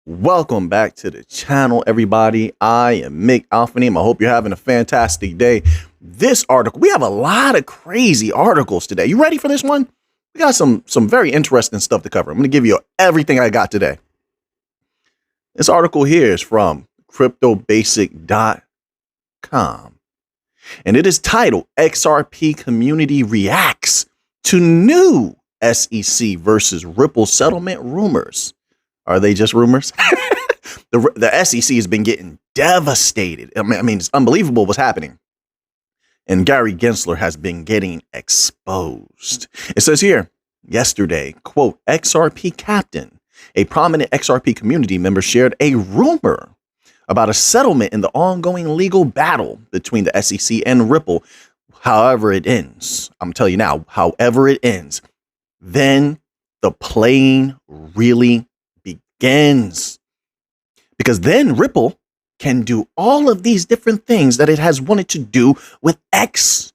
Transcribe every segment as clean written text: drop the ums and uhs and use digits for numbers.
Welcome back to the channel, everybody. I am Mick Alphanim. I hope you're having a fantastic day. This article, we have a lot of crazy articles today. You ready for this one? We got some very interesting stuff to cover. I'm going to give you everything I got today. This article here is from cryptobasic.com, and it is titled XRP Community Reacts to New SEC versus Ripple Settlement Rumors. Are they just rumors? The SEC has been getting devastated. I mean, it's unbelievable what's happening. And Gary Gensler has been getting exposed. It says here, yesterday, quote, XRP captain, a prominent XRP community member, shared a rumor about a settlement in the ongoing legal battle between the SEC and Ripple. However it ends, I'm telling you now, however it ends, then the playing really begins, because then Ripple can do all of these different things that it has wanted to do with XRP.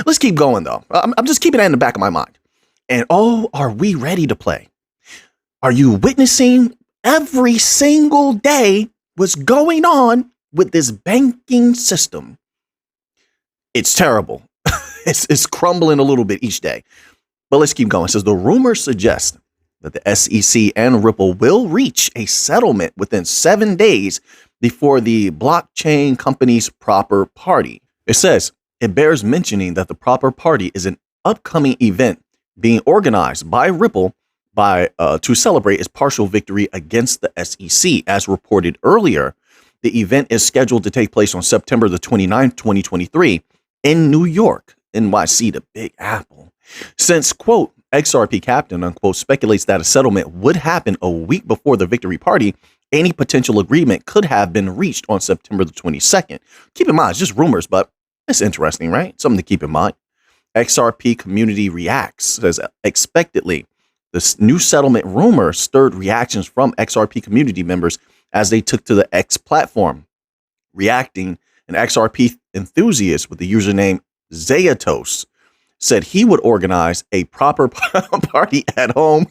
Let's keep going, though. I'm just keeping that in the back of my mind. And oh, are we ready to play? Are you witnessing every single day what's going on with this banking system? It's terrible. It's crumbling a little bit each day. But let's keep going. It says the rumors suggest that the SEC and Ripple will reach a settlement within 7 days before the blockchain company's proper party. It says it bears mentioning that the proper party is an upcoming event being organized by Ripple to celebrate its partial victory against the SEC. As reported earlier, the event is scheduled to take place on September the 29th, 2023 in New York, NYC, the Big Apple. Since, quote, XRP captain, unquote, speculates that a settlement would happen a week before the victory party, any potential agreement could have been reached on September the 22nd. Keep in mind, it's just rumors, but it's interesting, right? Something to keep in mind. XRP community reacts, says expectedly. This new settlement rumor stirred reactions from XRP community members as they took to the X platform. Reacting, an XRP enthusiast with the username Zayatos said he would organize a proper party at home.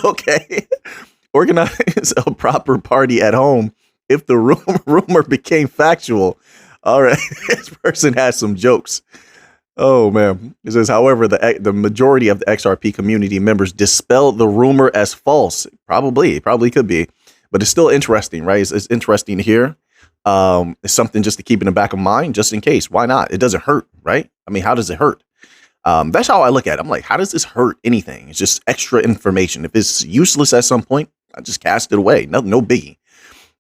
Okay. Organize a proper party at home if the rumor became factual. All right. This person has some jokes. Oh, man. It says, however, the majority of the XRP community members dispelled the rumor as false. It probably could be, but it's still interesting, right? It's interesting to hear. It's something just to keep in the back of mind, just in case. Why not? It doesn't hurt, right? I mean, how does it hurt? That's how I look at it. I'm like, how does this hurt anything? It's just extra information. If it's useless at some point, I just cast it away. No biggie.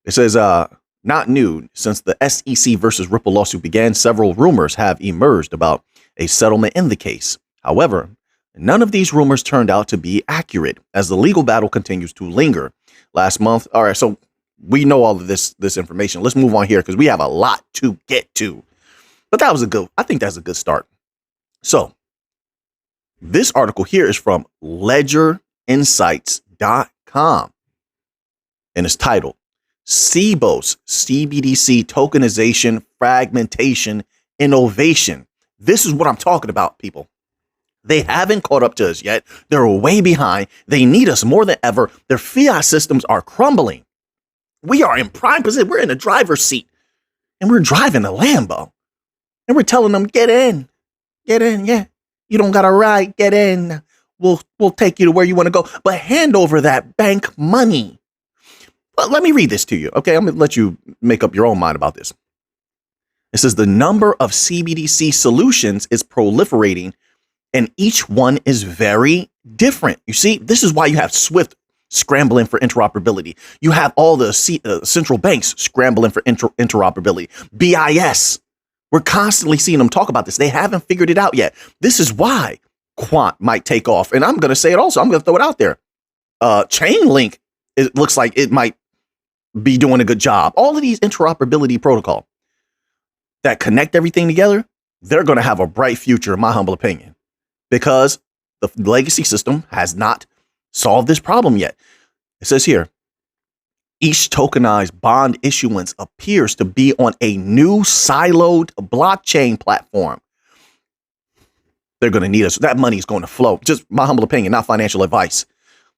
It says, not new. Since the SEC versus Ripple lawsuit began, several rumors have emerged about a settlement in the case. However, none of these rumors turned out to be accurate as the legal battle continues to linger. Last month, all right, so we know all of this information. Let's move on here because we have a lot to get to. But I think that's a good start. So this article here is from ledgerinsights.com and it's titled CBOS CBDC Tokenization Fragmentation Innovation. This is what I'm talking about, people. They haven't caught up to us yet. They're way behind. They need us more than ever. Their fiat systems are crumbling. We are in prime position. We're in the driver's seat and we're driving a Lambo and we're telling them, get in. Yeah. You don't got a ride. Get in. We'll take you to where you want to go, but hand over that bank money. But let me read this to you. Okay. I'm going to let you make up your own mind about this. It says the number of CBDC solutions is proliferating and each one is very different. You see, this is why you have SWIFT scrambling for interoperability. You have all the central banks scrambling for interoperability. BIS, we're constantly seeing them talk about this. They haven't figured it out yet. This is why Quant might take off. And I'm going to say it also. I'm going to throw it out there. Chainlink, it looks like it might be doing a good job. All of these interoperability protocol that connect everything together, they're going to have a bright future, in my humble opinion, because the legacy system has not solve this problem yet. It says here, each tokenized bond issuance appears to be on a new siloed blockchain platform. They're going to need us. That money is going to flow. Just my humble opinion, not financial advice.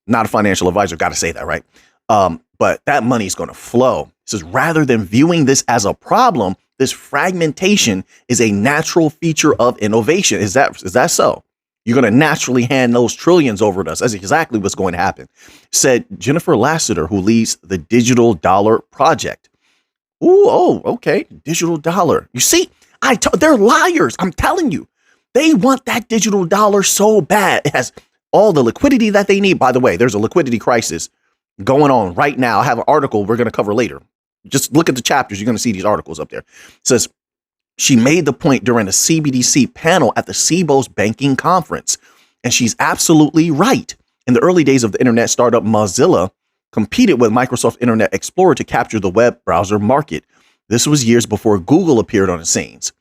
Not a financial advisor. Got to say that, right? But that money is going to flow. It says, rather than viewing this as a problem, this fragmentation is a natural feature of innovation. Is that so? You're going to naturally hand those trillions over to us. That's exactly what's going to happen, said Jennifer Lassiter, who leads the Digital Dollar Project. Ooh, oh, okay. Digital dollar. You see, they're liars. I'm telling you, they want that digital dollar so bad. It has all the liquidity that they need. By the way, there's a liquidity crisis going on right now. I have an article we're going to cover later. Just look at the chapters. You're going to see these articles up there. It says, she made the point during a CBDC panel at the CBOS banking conference. And she's absolutely right. In the early days of the internet, startup Mozilla competed with Microsoft Internet Explorer to capture the web browser market. This was years before Google appeared on the scenes.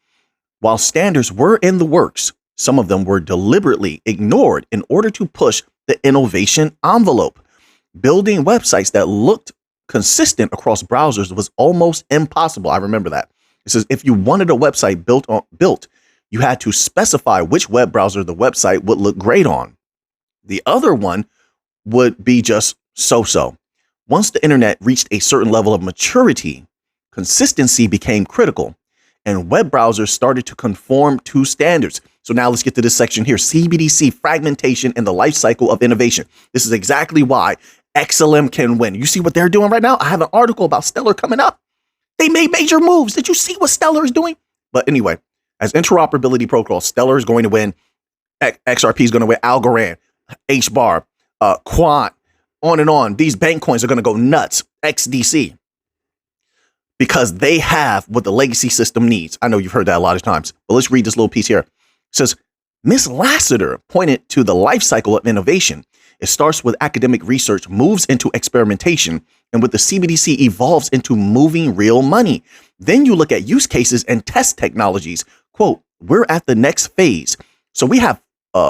While standards were in the works, some of them were deliberately ignored in order to push the innovation envelope. Building websites that looked consistent across browsers was almost impossible. I remember that. It says if you wanted a website built, you had to specify which web browser the website would look great on. The other one would be just so-so. Once the internet reached a certain level of maturity, consistency became critical, and web browsers started to conform to standards. So now let's get to this section here. CBDC, fragmentation, and the life cycle of innovation. This is exactly why XLM can win. You see what they're doing right now? I have an article about Stellar coming up. They made major moves. Did you see what Stellar is doing? But anyway, as interoperability protocol, Stellar is going to win. XRP is going to win. Algorand, HBAR, Quant, on and on. These bank coins are going to go nuts. XDC. Because they have what the legacy system needs. I know you've heard that a lot of times, but let's read this little piece here. It says, Ms. Lassiter pointed to the life cycle of innovation. It starts with academic research, moves into experimentation, and with the CBDC evolves into moving real money. Then you look at use cases and test technologies. Quote, we're at the next phase. So we have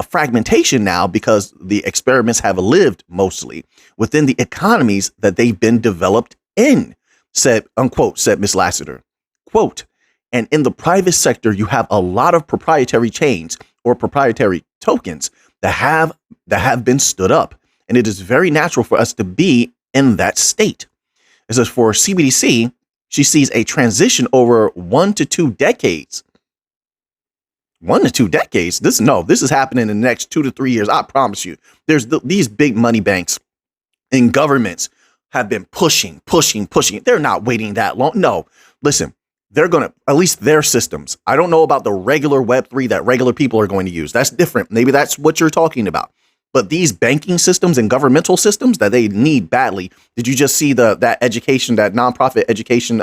fragmentation now because the experiments have lived mostly within the economies that they've been developed in, said Ms. Lassiter. Quote, and in the private sector, you have a lot of proprietary chains or proprietary tokens that have been stood up. And it is very natural for us to be in that state. It says for CBDC, she sees a transition over 1 to 2 decades. 1 to 2 decades? This is happening in the next 2 to 3 years. I promise you. There's these big money banks and governments have been pushing. They're not waiting that long. No, listen, they're going to, at least their systems. I don't know about the regular Web3 that regular people are going to use. That's different. Maybe that's what you're talking about. But these banking systems and governmental systems that they need badly. Did you just see that nonprofit education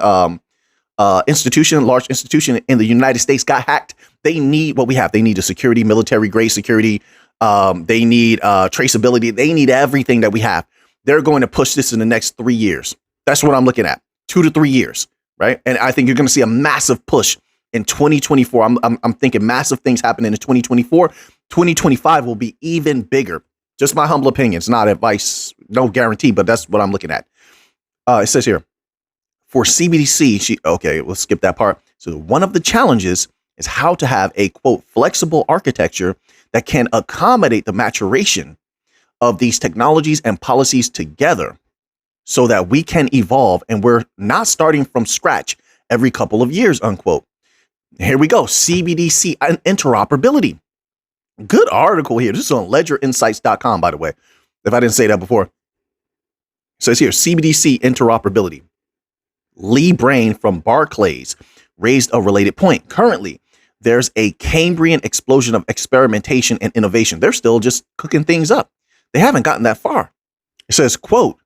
institution, large institution in the United States got hacked? They need what we have. They need a security, military grade security. They need traceability. They need everything that we have. They're going to push this in the next 3 years. That's what I'm looking at. 2 to 3 years, right? And I think you're going to see a massive push in 2024. I'm thinking massive things happening in 2024. 2025 will be even bigger. Just my humble opinion. It's not advice, no guarantee, but that's what I'm looking at. It says here, for CBDC, let's skip that part. So one of the challenges is how to have a, quote, flexible architecture that can accommodate the maturation of these technologies and policies together so that we can evolve and we're not starting from scratch every couple of years, unquote. Here we go. CBDC and interoperability. Good article here. This is on ledgerinsights.com, by the way, if I didn't say that before. It says here, CBDC interoperability. Lee Brain from Barclays raised a related point. Currently, there's a Cambrian explosion of experimentation and innovation. They're still just cooking things up. They haven't gotten that far. It says, quote,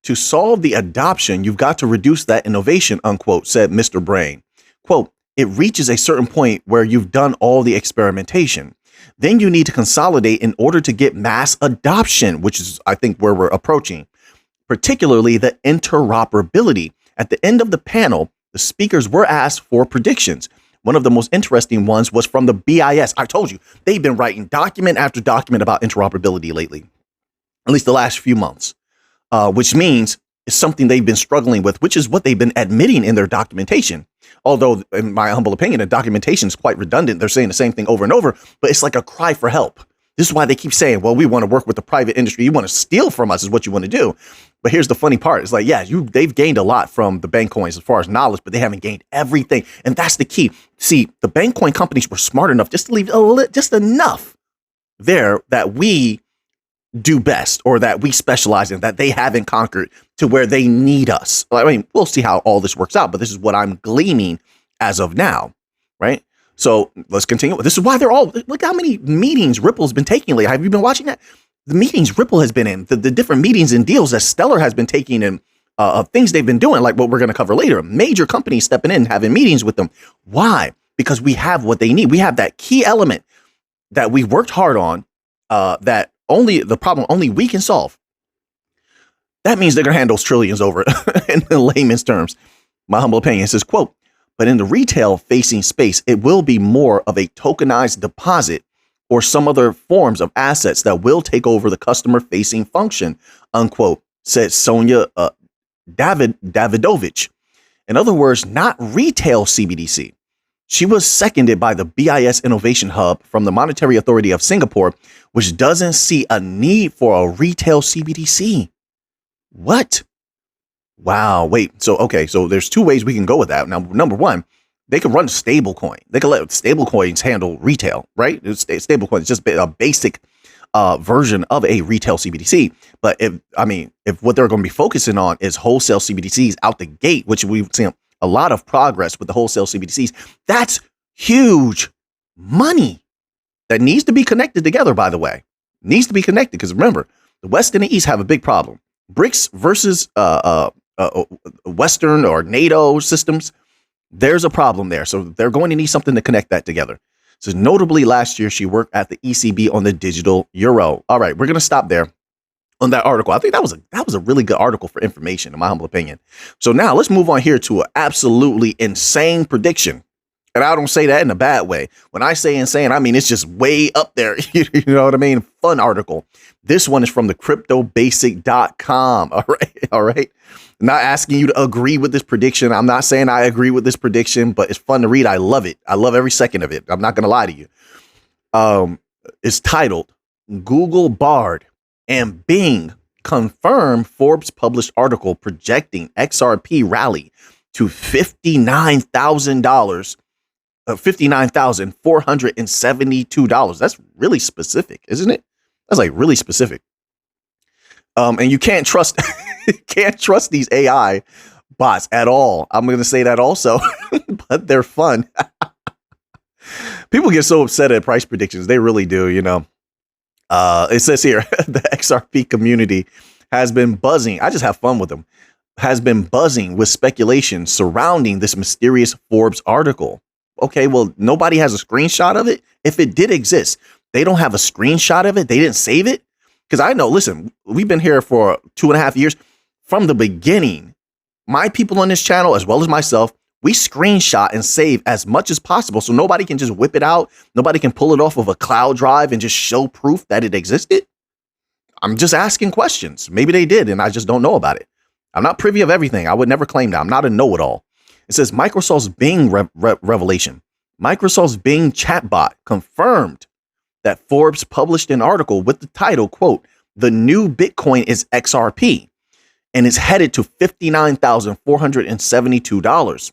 to solve the adoption, you've got to reduce that innovation, unquote, said Mr. Brain. Quote, it reaches a certain point where you've done all the experimentation. Then you need to consolidate in order to get mass adoption, which is, I think, where we're approaching, particularly the interoperability. At the end of the panel, the speakers were asked for predictions. One of the most interesting ones was from the BIS. I told you, they've been writing document after document about interoperability lately, at least the last few months, which means is something they've been struggling with, which is what they've been admitting in their documentation. Although, in my humble opinion, the documentation is quite redundant. They're saying the same thing over and over, but it's like a cry for help. This is why they keep saying, well, we want to work with the private industry. You want to steal from us is what you want to do. But here's the funny part. It's like, yeah, they've gained a lot from the bank coins as far as knowledge, but they haven't gained everything. And that's the key. See, the bank coin companies were smart enough just to leave just enough there that we do best, or that we specialize in, that they haven't conquered to where they need us. I mean, we'll see how all this works out, but this is what I'm gleaming as of now, right? So let's continue. This is why they're all, look how many meetings Ripple's been taking lately. Have you been watching that? The meetings Ripple has been in, the different meetings and deals that Stellar has been taking, and things they've been doing, like what we're going to cover later. Major companies stepping in, having meetings with them. Why? Because we have what they need. We have that key element that we worked hard on, that only we can solve. That means they're going to hand those trillions over in layman's terms. My humble opinion, it says, quote, but in the retail facing space, it will be more of a tokenized deposit or some other forms of assets that will take over the customer facing function, unquote, said Sonia Davidovich. In other words, not retail CBDC. She was seconded by the BIS Innovation Hub from the Monetary Authority of Singapore, which doesn't see a need for a retail CBDC. What? Wow. Wait. So there's two ways we can go with that. Now, number one, they could run stablecoin. They could let stablecoins handle retail, right? Stablecoin is just a basic version of a retail CBDC. But if what they're going to be focusing on is wholesale CBDCs out the gate, which we've seen a lot of progress with the wholesale CBDCs, that's huge money that needs to be connected together, by the way. Needs to be connected, because remember, the West and the East have a big problem. BRICS versus Western or NATO systems, there's a problem there. So they're going to need something to connect that together. So notably last year, she worked at the ECB on the digital euro. All right, we're going to stop there on that article. I think that was a really good article for information, in my humble opinion. So now let's move on here to an absolutely insane prediction. And I don't say that in a bad way. When I say insane, I mean, it's just way up there. You know what I mean? Fun article. This one is from the cryptobasic.com. All right. I'm not asking you to agree with this prediction. I'm not saying I agree with this prediction, but it's fun to read. I love it. I love every second of it. I'm not going to lie to you. It's titled Google Bard and Bing confirm Forbes published article projecting XRP rally to $59,000. $59,472. That's really specific, isn't it? That's like really specific. And you can't trust these AI bots at all. I'm going to say that also, but they're fun. People get so upset at price predictions. They really do, you know. It says here, the XRP community has been buzzing. I just have fun with them. Has been buzzing with speculation surrounding this mysterious Forbes article. Okay, well, nobody has a screenshot of it. If it did exist, they don't have a screenshot of it. They didn't save it. Because I know, listen, we've been here for 2.5 years. From the beginning, my people on this channel, as well as myself, we screenshot and save as much as possible. So nobody can just whip it out. Nobody can pull it off of a cloud drive and just show proof that it existed. I'm just asking questions. Maybe they did, and I just don't know about it. I'm not privy of everything. I would never claim that. I'm not a know-it-all. It says Microsoft's Bing revelation. Microsoft's Bing chatbot confirmed that Forbes published an article with the title, quote, "The new Bitcoin is XRP and is headed to $59,472,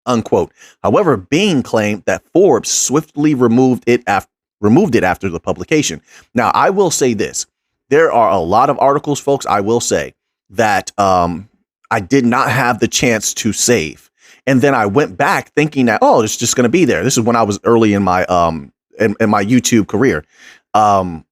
unquote. However, Bing claimed that Forbes swiftly removed it after the publication. Now, I will say this. There are a lot of articles, folks, I will say, that I did not have the chance to save. And then I went back thinking that, oh, it's just going to be there. This is when I was early in my in my YouTube career. And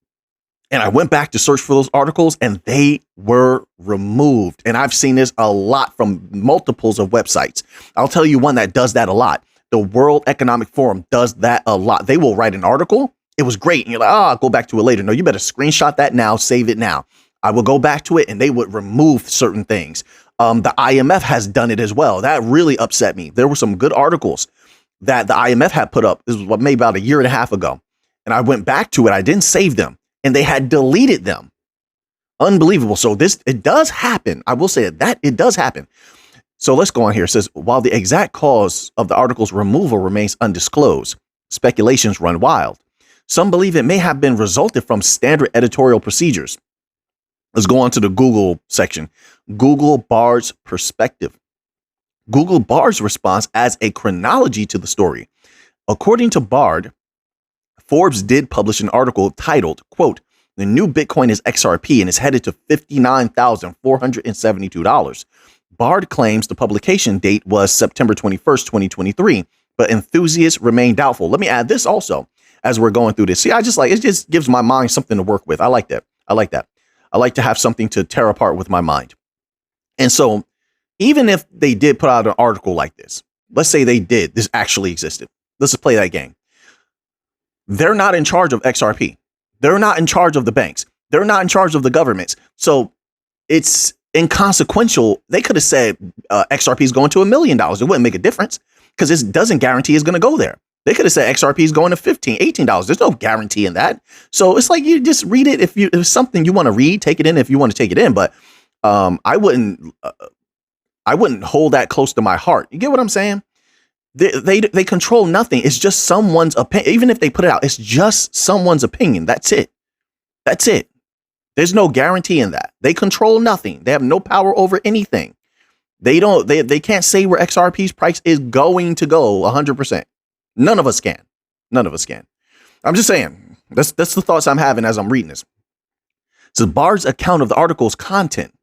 I went back to search for those articles and they were removed. And I've seen this a lot from multiples of websites. I'll tell you one that does that a lot. The World Economic Forum does that a lot. They will write an article. It was great. And you're like, oh, I'll go back to it later. No, you better screenshot that now. Save it now. I will go back to it and they would remove certain things. The IMF has done it as well. That really upset me. There were some good articles that the IMF had put up. This was maybe about 1.5 years ago. And I went back to it. I didn't save them and they had deleted them. Unbelievable. So it does happen. I will say that it does happen. So let's go on here. It says, while the exact cause of the article's removal remains undisclosed, speculations run wild. Some believe it may have been resulted from standard editorial procedures. Let's go on to the Google section. Google Bard's perspective. Google Bard's response adds a chronology to the story. According to Bard, Forbes did publish an article titled, quote, "The new Bitcoin is XRP and is headed to $59,472. Bard claims the publication date was September 21st, 2023, but enthusiasts remain doubtful." Let me add this also as we're going through this. See, it just gives my mind something to work with. I like that. I like to have something to tear apart with my mind. And so even if they did put out an article like this, let's say this actually existed. Let's just play that game. They're not in charge of XRP. They're not in charge of the banks. They're not in charge of the governments. So it's inconsequential. They could have said XRP is going to $1 million. It wouldn't make a difference because it doesn't guarantee it's going to go there. They could have said XRP is going to $15, $18. There's no guarantee in that. So it's like you just read it. If it's something you want to read, take it in if you want to take it in. But I wouldn't hold that close to my heart. You get what I'm saying? They control nothing. It's just someone's opinion. Even if they put it out, it's just someone's opinion. That's it. That's it. There's no guarantee in that. They control nothing. They have no power over anything. They can't say where XRP's price is going to go 100%. None of us can. None of us can. I'm just saying. That's the thoughts I'm having as I'm reading this. So Bard's account of the article's content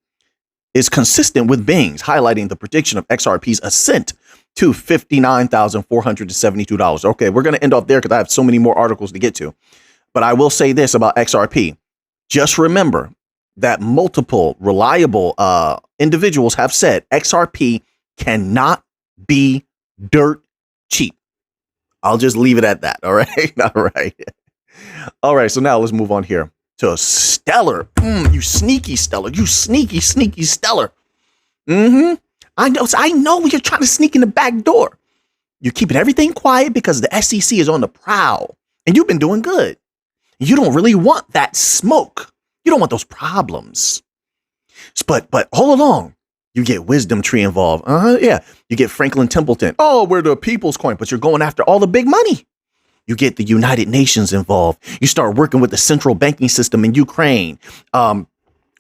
is consistent with Bing's, highlighting the prediction of XRP's ascent to $59,472. Okay, we're going to end off there because I have so many more articles to get to. But I will say this about XRP. Just remember that multiple reliable individuals have said XRP cannot be dirt cheap. I'll just leave it at that. All right. All right. All right. So now let's move on here to Stellar. You sneaky Stellar. You sneaky Stellar. I know you're trying to sneak in the back door. You're keeping everything quiet because the SEC is on the prowl and you've been doing good. You don't really want that smoke. You don't want those problems. But all along, you get Wisdom Tree involved. Yeah. You get Franklin Templeton. Oh, we're the people's coin, but you're going after all the big money. You get the United Nations involved. You start working with the central banking system in Ukraine. All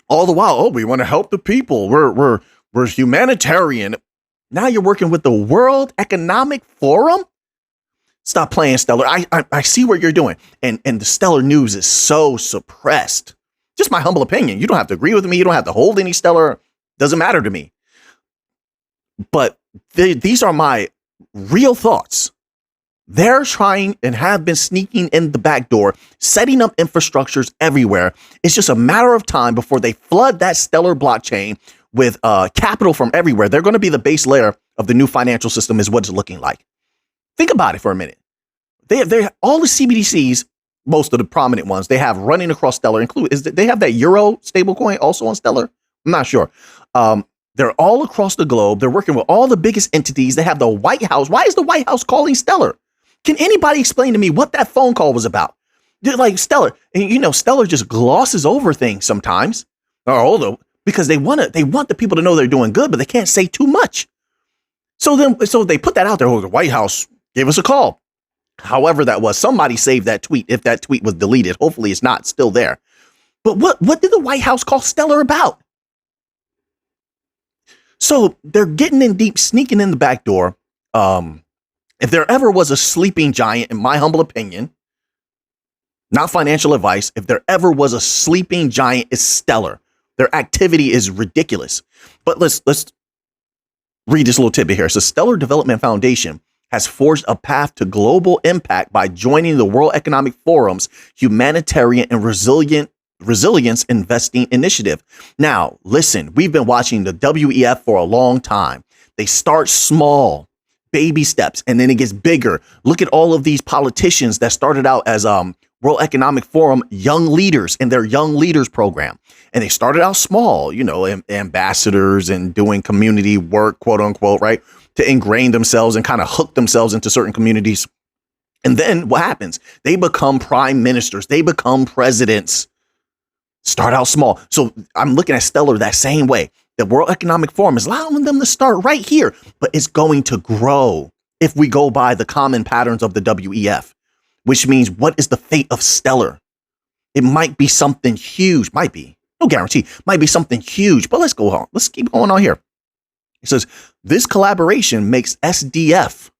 the while, we want to help the people. We're humanitarian. Now you're working with the World Economic Forum. Stop playing, Stellar. I see what you're doing. And the Stellar news is so suppressed. Just my humble opinion. You don't have to agree with me. You don't have to hold any Stellar. Doesn't matter to me. But these are my real thoughts. They're trying and have been sneaking in the back door, setting up infrastructures everywhere. It's just a matter of time before they flood that Stellar blockchain with capital from everywhere. They're going to be the base layer of the new financial system is what it's looking like. Think about it for a minute. They all the CBDCs, most of the prominent ones, they have running across Stellar. They have that Euro stablecoin also on Stellar? I'm not sure. They're all across the globe. They're working with all the biggest entities. They have the White House. Why is the White House calling Stellar? Can anybody explain to me what that phone call was about? Like Stellar, and Stellar just glosses over things sometimes, because they want the people to know they're doing good, but they can't say too much. So they put that out there. The White House gave us a call. However that was, somebody saved that tweet. If that tweet was deleted, hopefully it's not still there. But what did the White House call Stellar about? So they're getting in deep, sneaking in the back door. If there ever was a sleeping giant, in my humble opinion, not financial advice, if there ever was a sleeping giant, it's Stellar. Their activity is ridiculous. But let's read this little tidbit here. So Stellar Development Foundation has forged a path to global impact by joining the World Economic Forum's Humanitarian and Resilience Investing Initiative. Now, listen, we've been watching the WEF for a long time. They start small, baby steps, and then it gets bigger. Look at all of these politicians that started out as World Economic Forum young leaders in their Young Leaders program. And they started out small, ambassadors and doing community work, quote unquote, right? To ingrain themselves and kind of hook themselves into certain communities. And then what happens? They become prime ministers. They become presidents. Start out small. So I'm looking at Stellar that same way. The World Economic Forum is allowing them to start right here, but it's going to grow if we go by the common patterns of the WEF, which means what is the fate of Stellar? It might be something huge. Might be. No guarantee. Might be something huge, but let's go on. Let's keep going on here. It says, this collaboration makes SDF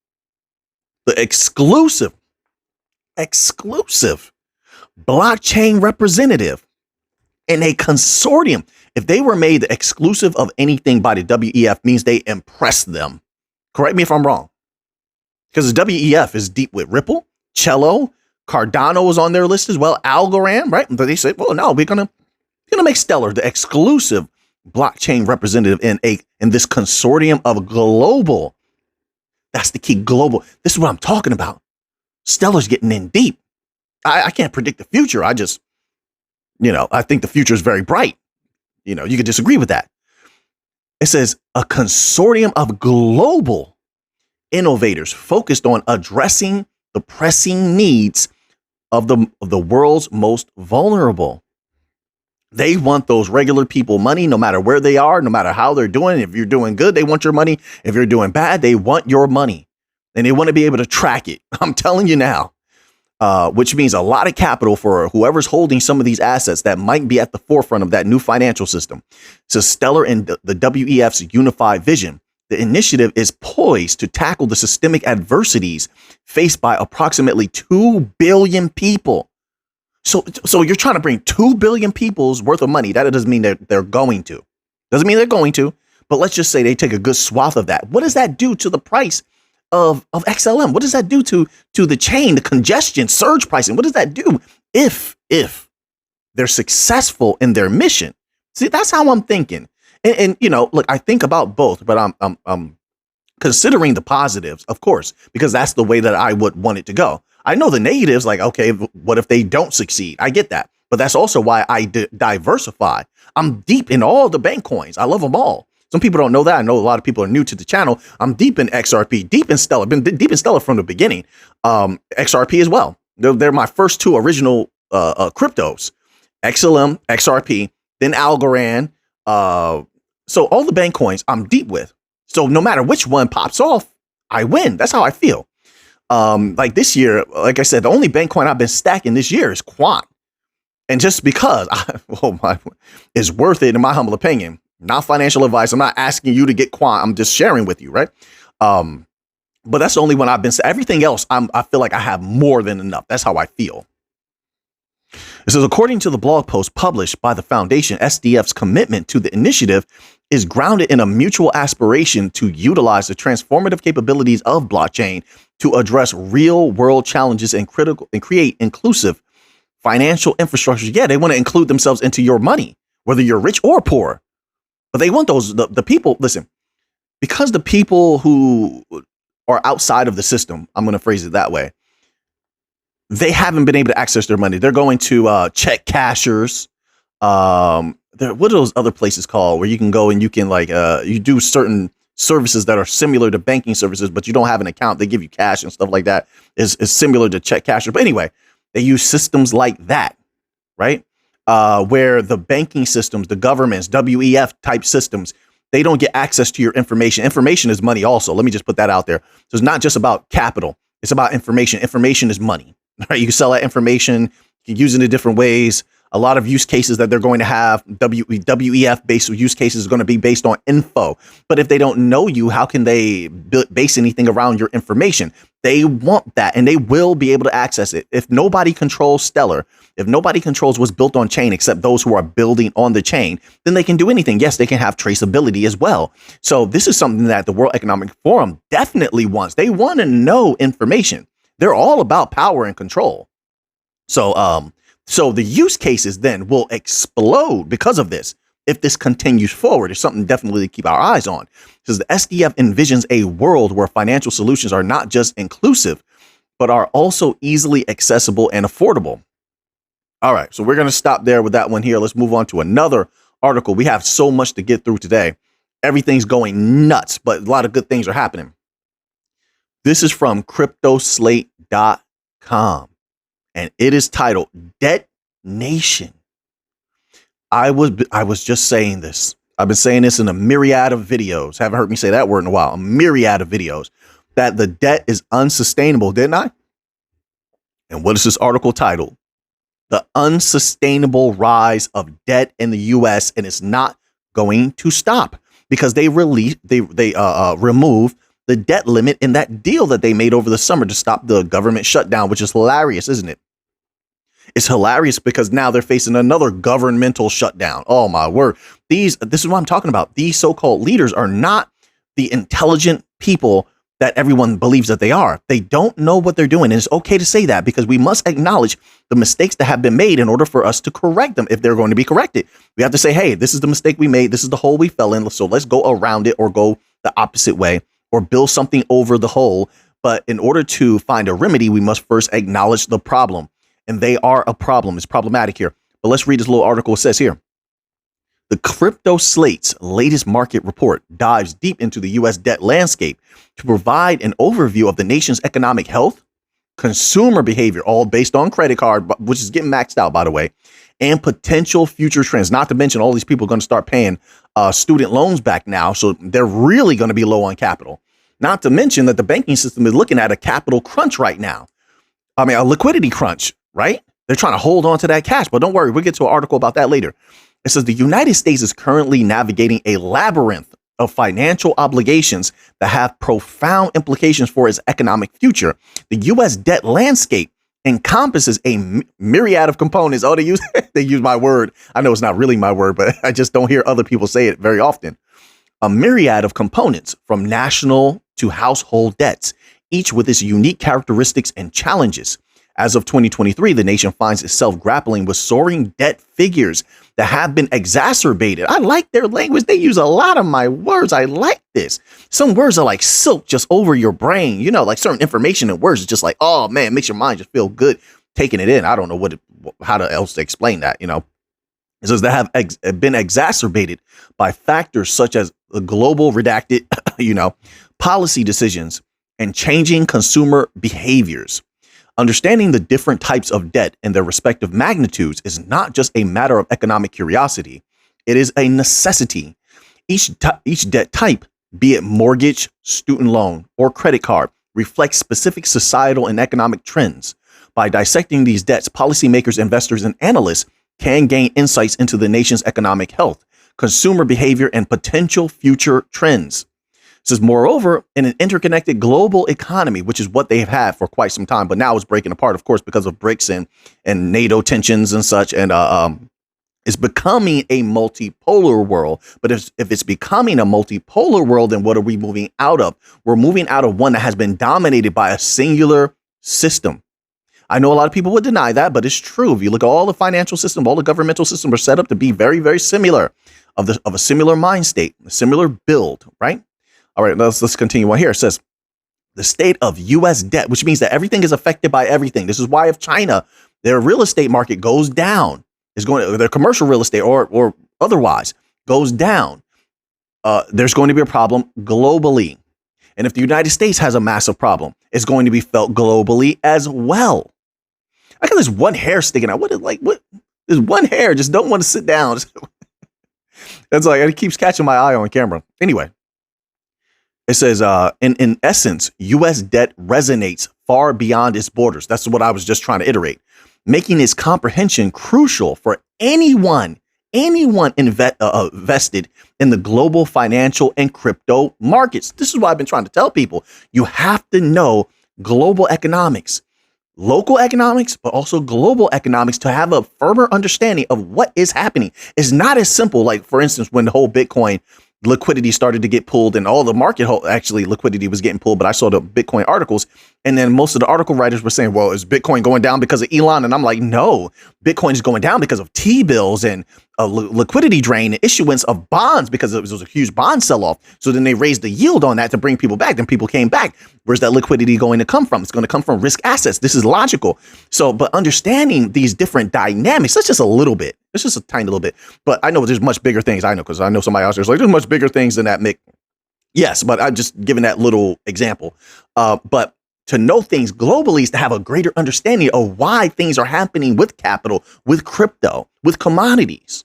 the exclusive blockchain representative in a consortium. If they were made the exclusive of anything by the WEF, means they impressed them. Correct me if I'm wrong. Because the WEF is deep with Ripple, Cello, Cardano is on their list as well, Algorand, right? But they said, well, no, we're gonna make Stellar the exclusive blockchain representative in this consortium of global. That's the key, global. This is what I'm talking about. Stellar's getting in deep. I can't predict the future. I just, I think the future is very bright. You could disagree with that. It says a consortium of global innovators focused on addressing the pressing needs of the world's most vulnerable. They want those regular people money, no matter where they are, no matter how they're doing. If you're doing good, they want your money. If you're doing bad, they want your money. And they want to be able to track it. I'm telling you now. Which means a lot of capital for whoever's holding some of these assets that might be at the forefront of that new financial system. So Stellar and the WEF's unified vision, the initiative is poised to tackle the systemic adversities faced by approximately 2 billion people. So you're trying to bring 2 billion people's worth of money. That doesn't mean that they're going to. Doesn't mean they're going to. But let's just say they take a good swath of that. What does that do to the price of XLM? What does that do to the chain, the congestion, surge pricing? What does that do if they're successful in their mission? See, that's how I'm thinking. And look, I think about both, but I'm considering the positives, of course, because that's the way that I would want it to go. I know the negatives, like, okay, what if they don't succeed? I get that. But that's also why I diversify. I'm deep in all the bank coins. I love them all. Some people don't know that. I know a lot of people are new to the channel. I'm deep in XRP, deep in Stellar. Been deep in Stellar from the beginning. XRP as well. They're my first two original cryptos. XLM, XRP, then Algorand. So all the bank coins I'm deep with. So no matter which one pops off, I win. That's how I feel. Like this year, like I said, the only bank coin I've been stacking this year is Quant. And just because it's worth it, in my humble opinion. Not financial advice. I'm not asking you to get Quant. I'm just sharing with you, right? But that's the only one I've been. Everything else, I feel like I have more than enough. That's how I feel. It says, according to the blog post published by the foundation, SDF's commitment to the initiative is grounded in a mutual aspiration to utilize the transformative capabilities of blockchain to address real world challenges and create inclusive financial infrastructure. Yeah, they want to include themselves into your money, whether you're rich or poor. But they want the people, listen, because the people who are outside of the system, I'm going to phrase it that way, they haven't been able to access their money. They're going to check cashers. What are those other places called where you can go and you can you do certain services that are similar to banking services, but you don't have an account. They give you cash and stuff like that. Is similar to check cashers. But anyway, they use systems like that, right? Where the banking systems, the governments, WEF type systems, they don't get access to your information. Information is money also. Let me just put that out there. So it's not just about capital. It's about information. Information is money, right? You can sell that information. You can use it in different ways. A lot of use cases that they're going to have, WEF based use cases are going to be based on info. But if they don't know you, how can they base anything around your information? They want that, and they will be able to access it. If nobody controls Stellar, if nobody controls what's built on chain except those who are building on the chain, then they can do anything. Yes, they can have traceability as well. So this is something that the World Economic Forum definitely wants. They want to know information. They're all about power and control. So the use cases then will explode because of this. If this continues forward, it's something definitely to keep our eyes on. Because the SDF envisions a world where financial solutions are not just inclusive, but are also easily accessible and affordable. All right, so we're going to stop there with that one here. Let's move on to another article. We have so much to get through today. Everything's going nuts, but a lot of good things are happening. This is from cryptoslate.com. And it is titled Debt Nation. I was just saying this. I've been saying this in a myriad of videos. Haven't heard me say that word in a while. A myriad of videos that the debt is unsustainable, didn't I? And what is this article titled? The unsustainable rise of debt in the U.S. and it's not going to stop because they removed the debt limit in that deal that they made over the summer to stop the government shutdown, which is hilarious, isn't it? It's hilarious because now they're facing another governmental shutdown. Oh my word. This is what I'm talking about. These so-called leaders are not the intelligent people that everyone believes that they are. They don't know what they're doing. And it's okay to say that because we must acknowledge the mistakes that have been made in order for us to correct them if they're going to be corrected. We have to say, hey, this is the mistake we made. This is the hole we fell in. So let's go around it or go the opposite way or build something over the hole. But in order to find a remedy, we must first acknowledge the problem. And they are a problem. It's problematic here. But let's read this little article. It says here, the Crypto Slate's latest market report dives deep into the U.S. debt landscape to provide an overview of the nation's economic health, consumer behavior, all based on credit card, which is getting maxed out, by the way, and potential future trends. Not to mention all these people are going to start paying student loans back now. So they're really going to be low on capital. Not to mention that the banking system is looking at a capital crunch right now. I mean, a liquidity crunch, right? They're trying to hold on to that cash. But don't worry, we'll get to an article about that later. It says the United States is currently navigating a labyrinth of financial obligations that have profound implications for its economic future. The U.S. debt landscape encompasses a myriad of components. Oh, they use my word. I know it's not really my word, but I just don't hear other people say it very often. A myriad of components from national to household debts, each with its unique characteristics and challenges. As of 2023, the nation finds itself grappling with soaring debt figures that have been exacerbated. I like their language. They use a lot of my words. I like this. Some words are like silk just over your brain. You know, like certain information and words is just like, oh man, it makes your mind just feel good taking it in. I don't know how else to explain that. You know, it says they have been exacerbated by factors such as the global redacted, policy decisions and changing consumer behaviors. Understanding the different types of debt and their respective magnitudes is not just a matter of economic curiosity. It is a necessity. Each debt type, be it mortgage, student loan, or credit card, reflects specific societal and economic trends. By dissecting these debts, policymakers, investors, and analysts can gain insights into the nation's economic health, consumer behavior, and potential future trends. It says, moreover, in an interconnected global economy, which is what they've had for quite some time, but now it's breaking apart, of course, because of BRICS and NATO tensions and such. And it's becoming a multipolar world. But if it's becoming a multipolar world, then what are we moving out of? We're moving out of one that has been dominated by a singular system. I know a lot of people would deny that, but it's true. If you look at all the financial system, all the governmental systems are set up to be very, very similar, of a similar mind state, a similar build, right? All right, let's continue on here. It says the state of U.S. debt, which means that everything is affected by everything. This is why if China, their real estate market goes down, their commercial real estate or otherwise goes down, there's going to be a problem globally. And if the United States has a massive problem, it's going to be felt globally as well. I got this one hair sticking out. What? There's one hair. Just don't want to sit down. That's like, it keeps catching my eye on camera. Anyway. It says, in essence, U.S. debt resonates far beyond its borders. That's what I was just trying to iterate, making its comprehension crucial for anyone invested in the global financial and crypto markets. This is what I've been trying to tell people. You have to know global economics, local economics, but also global economics to have a firmer understanding of what is happening. It's not as simple. Like, for instance, when the whole Bitcoin liquidity started to get pulled and all the market actually liquidity was getting pulled. But I saw the Bitcoin articles and then most of the article writers were saying, well, is Bitcoin going down because of Elon? And I'm like, no, Bitcoin is going down because of T-bills and a liquidity drain and issuance of bonds because it was a huge bond sell off. So then they raised the yield on that to bring people back. Then people came back. Where's that liquidity going to come from? It's going to come from risk assets. This is logical. So, but understanding these different dynamics, that's just a little bit. It's just a tiny little bit. But I know there's much bigger things. I know because I know somebody else there's like, there's much bigger things than that, Mick. Yes, but I'm just giving that little example. But to know things globally is to have a greater understanding of why things are happening with capital, with crypto, with commodities.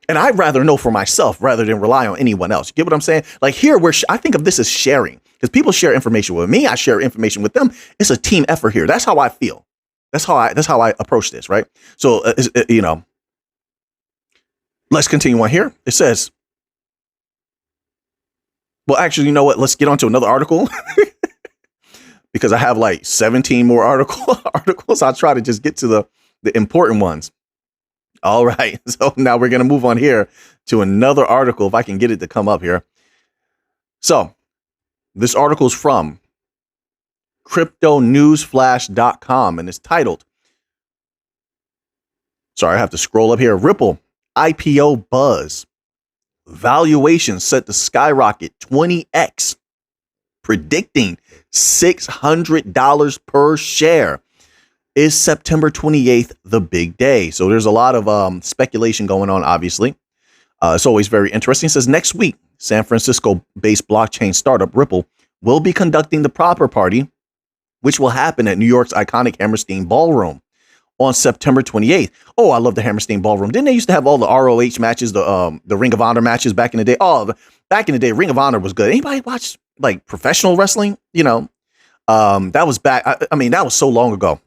And I'd rather know for myself rather than rely on anyone else. You get what I'm saying? Like here, I think of this as sharing, because people share information with me. I share information with them. It's a team effort here. That's how I feel. That's how I approach this. Right. So, let's continue on here. It says, well, actually, you know what? Let's get on to another article because I have like 17 more articles. I'll try to just get to the important ones. All right. So now we're going to move on here to another article, if I can get it to come up here. So this article is from cryptonewsflash.com and it's titled, sorry, I have to scroll up here. Ripple IPO buzz. Valuation set to skyrocket 20x, predicting $600 per share. Is September 28th the big day? So there's a lot of speculation going on, obviously. It's always very interesting. It says next week, San Francisco-based blockchain startup Ripple will be conducting the proper party, which will happen at New York's iconic Hammerstein Ballroom on September 28th. Oh, I love the Hammerstein Ballroom. Didn't they used to have all the ROH matches, the Ring of Honor matches back in the day? Oh, back in the day, Ring of Honor was good. Anybody watch like professional wrestling? That was back. I mean, that was so long ago.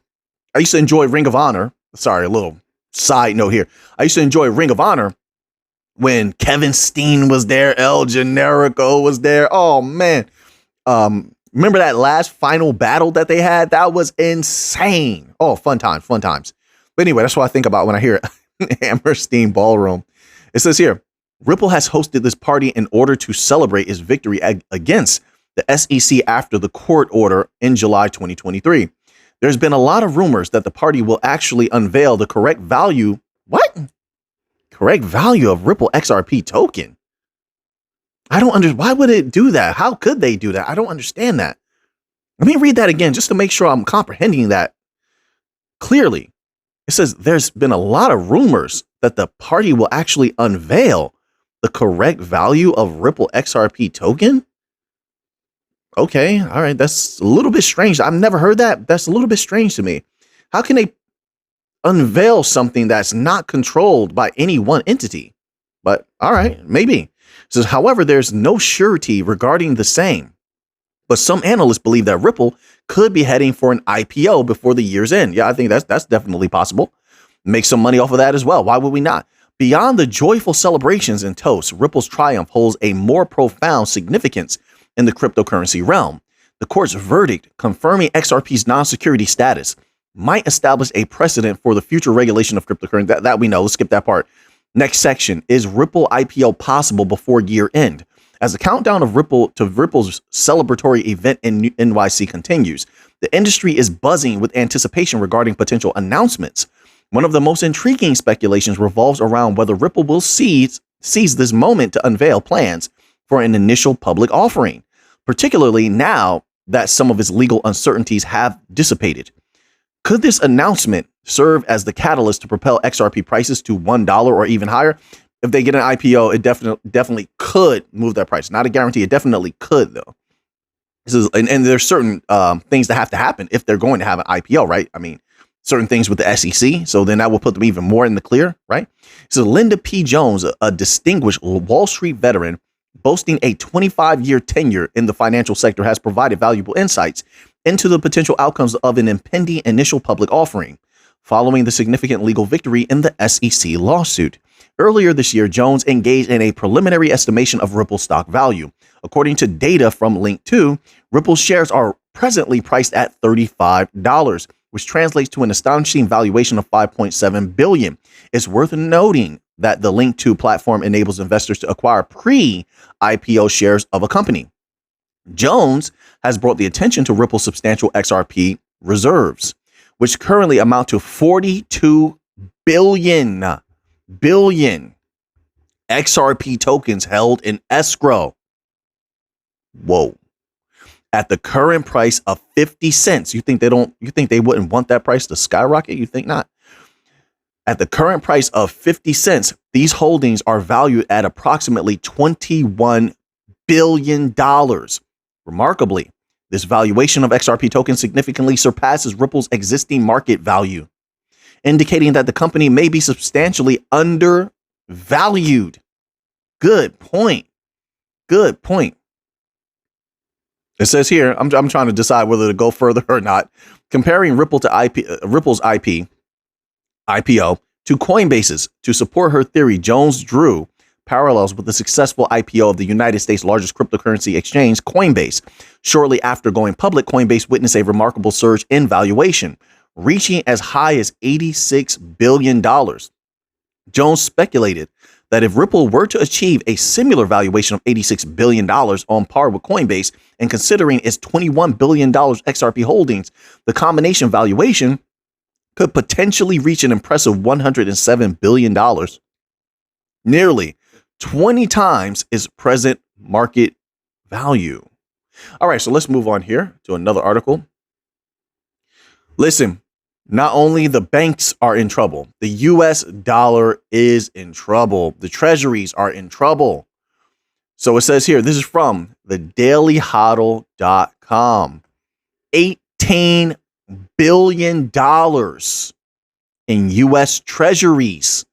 I used to enjoy Ring of Honor. Sorry, a little side note here. I used to enjoy Ring of Honor when Kevin Steen was there, El Generico was there. Oh, man. Remember that last final battle that they had? That was insane. Oh, fun times. But anyway, that's what I think about when I hear Hammerstein Ballroom. It says here, Ripple has hosted this party in order to celebrate its victory against the SEC after the court order in July 2023. There's been a lot of rumors that the party will actually unveil the correct value. What? Correct value of Ripple XRP token. I don't understand. Why would it do that? How could they do that? I don't understand that. Let me read that again just to make sure I'm comprehending that clearly. It says there's been a lot of rumors that the party will actually unveil the correct value of Ripple XRP token. Okay, all right, that's a little bit strange. I've never heard that. That's a little bit strange to me. How can they unveil something that's not controlled by any one entity? But all right, maybe. It says, however, there's no surety regarding the same. But some analysts believe that Ripple could be heading for an IPO before the year's end. Yeah, I think that's definitely possible. Make some money off of that as well. Why would we not? Beyond the joyful celebrations and toasts, Ripple's triumph holds a more profound significance in the cryptocurrency realm. The court's verdict confirming XRP's non-security status might establish a precedent for the future regulation of cryptocurrency. That we know. Let's skip that part. Next section, is Ripple IPO possible before year end? As the countdown of Ripple's celebratory event in NYC continues, the industry is buzzing with anticipation regarding potential announcements. One of the most intriguing speculations revolves around whether Ripple will seize this moment to unveil plans for an initial public offering, particularly now that some of its legal uncertainties have dissipated. Could this announcement serve as the catalyst to propel XRP prices to $1 or even higher? If they get an IPO, it definitely could move that price. Not a guarantee. It definitely could, though. And there's certain things that have to happen if they're going to have an IPO, right? I mean, certain things with the SEC. So then that will put them even more in the clear, right? So Linda P. Jones, a distinguished Wall Street veteran, boasting a 25-year tenure in the financial sector, has provided valuable insights into the potential outcomes of an impending initial public offering following the significant legal victory in the SEC lawsuit. Earlier this year, Jones engaged in a preliminary estimation of Ripple stock value. According to data from Link2, Ripple shares are presently priced at $35, which translates to an astonishing valuation of $5.7 billion. It's worth noting that the Link2 platform enables investors to acquire pre-IPO shares of a company. Jones has brought the attention to Ripple's substantial XRP reserves, which currently amount to 42 billion XRP tokens held in escrow. Whoa. At the current price of 50 cents. You think they wouldn't want that price to skyrocket? You think not? At the current price of 50 cents, these holdings are valued at approximately $21 billion. Remarkably, this valuation of XRP tokens significantly surpasses Ripple's existing market value, indicating that the company may be substantially undervalued valued. Good point. Good point. It says here, I'm trying to decide whether to go further or not. Comparing Ripple's IPO to Coinbase's to support her theory, Jones drew parallels with the successful IPO of the United States' largest cryptocurrency exchange, Coinbase. Shortly after going public, Coinbase witnessed a remarkable surge in valuation, reaching as high as $86 billion. Jones speculated that if Ripple were to achieve a similar valuation of $86 billion on par with Coinbase, and considering its $21 billion XRP holdings, the combination valuation could potentially reach an impressive $107 billion, nearly 20 times its present market value. All right, so let's move on here to another article. Listen, not only the banks are in trouble, the US dollar is in trouble. The treasuries are in trouble. So it says here, this is from the dailyhodl.com. $18 billion in US treasuries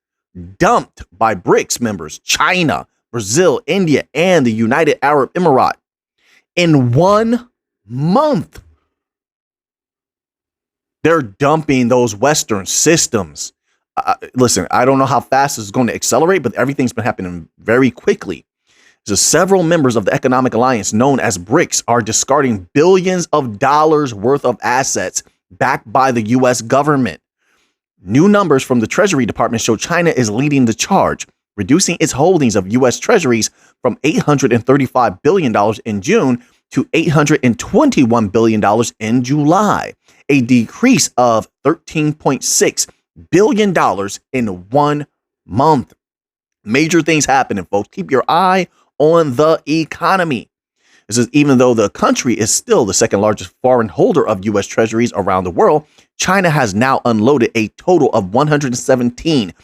dumped by BRICS members, China, Brazil, India, and the United Arab Emirates in 1 month. They're dumping those Western systems. Listen, I don't know how fast this is going to accelerate, but everything's been happening very quickly. So several members of the economic alliance known as BRICS are discarding billions of dollars worth of assets backed by the U.S. government. New numbers from the Treasury Department show China is leading the charge, reducing its holdings of U.S. treasuries from $835 billion in June to $821 billion in July, a decrease of $13.6 billion in 1 month. Major things happening, folks. Keep your eye on the economy. This is even though the country is still the second largest foreign holder of U.S. treasuries around the world, China has now unloaded a total of $117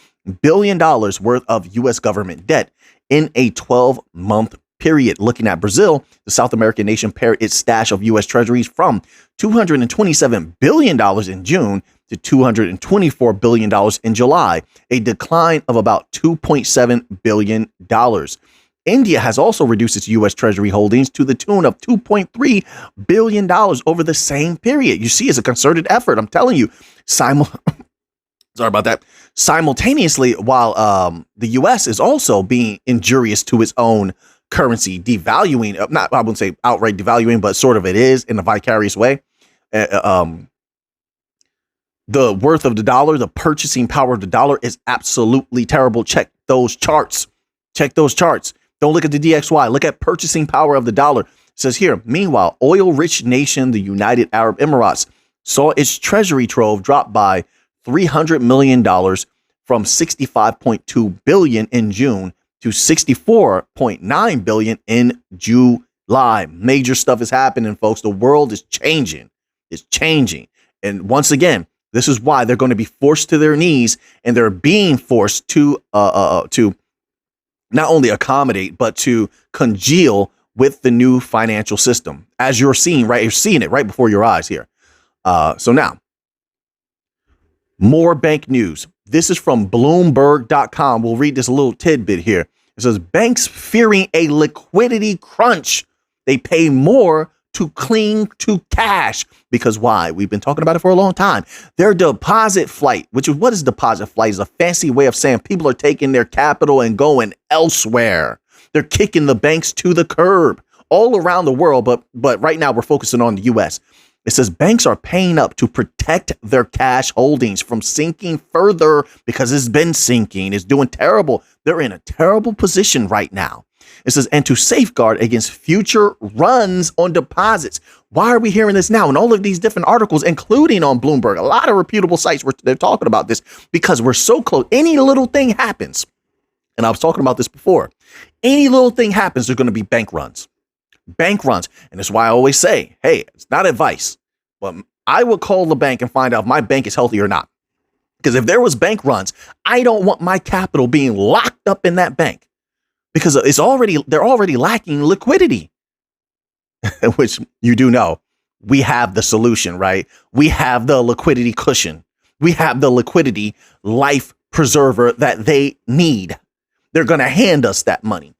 billion worth of U.S. government debt in a 12-month period. Looking at Brazil, the South American nation pared its stash of U.S. treasuries from $227 billion in June to $224 billion in July, a decline of about $2.7 billion. India has also reduced its U.S. Treasury holdings to the tune of $2.3 billion over the same period. You see, it's a concerted effort. I'm telling you, sorry about that. Simultaneously, while the U.S. is also being injurious to its own currency, devaluing, I wouldn't say outright devaluing, but sort of it is in a vicarious way. The worth of the dollar, the purchasing power of the dollar is absolutely terrible. Check those charts. Check those charts. Don't look at the DXY. Look at purchasing power of the dollar. It says here, meanwhile, oil-rich nation, the United Arab Emirates, saw its treasury trove drop by $300 million from $65.2 billion in June to $64.9 billion in July. Major stuff is happening, folks. The world is changing. It's changing. And once again, this is why they're going to be forced to their knees, and they're being forced to not only accommodate, but to congeal with the new financial system. As you're seeing, right? You're seeing it right before your eyes here. So now, more bank news. This is from Bloomberg.com. We'll read this little tidbit here. It says, banks fearing a liquidity crunch. They pay more to cling to cash. Because why? We've been talking about it for a long time. Their deposit flight, which is what is deposit flight? Is a fancy way of saying people are taking their capital and going elsewhere. They're kicking the banks to the curb all around the world. But right now we're focusing on the U.S. It says banks are paying up to protect their cash holdings from sinking further because it's been sinking. It's doing terrible. They're in a terrible position right now. It says, and to safeguard against future runs on deposits. Why are we hearing this now? In all of these different articles, including on Bloomberg, a lot of reputable sites, they're talking about this because we're so close. Any little thing happens. And I was talking about this before. Any little thing happens, there's going to be bank runs. Bank runs. And that's why I always say, hey, it's not advice, but I would call the bank and find out if my bank is healthy or not. Because if there was bank runs, I don't want my capital being locked up in that bank. Because they're already lacking liquidity, which you do know we have the solution, right? We have the liquidity cushion. We have the liquidity life preserver that they need. They're going to hand us that money.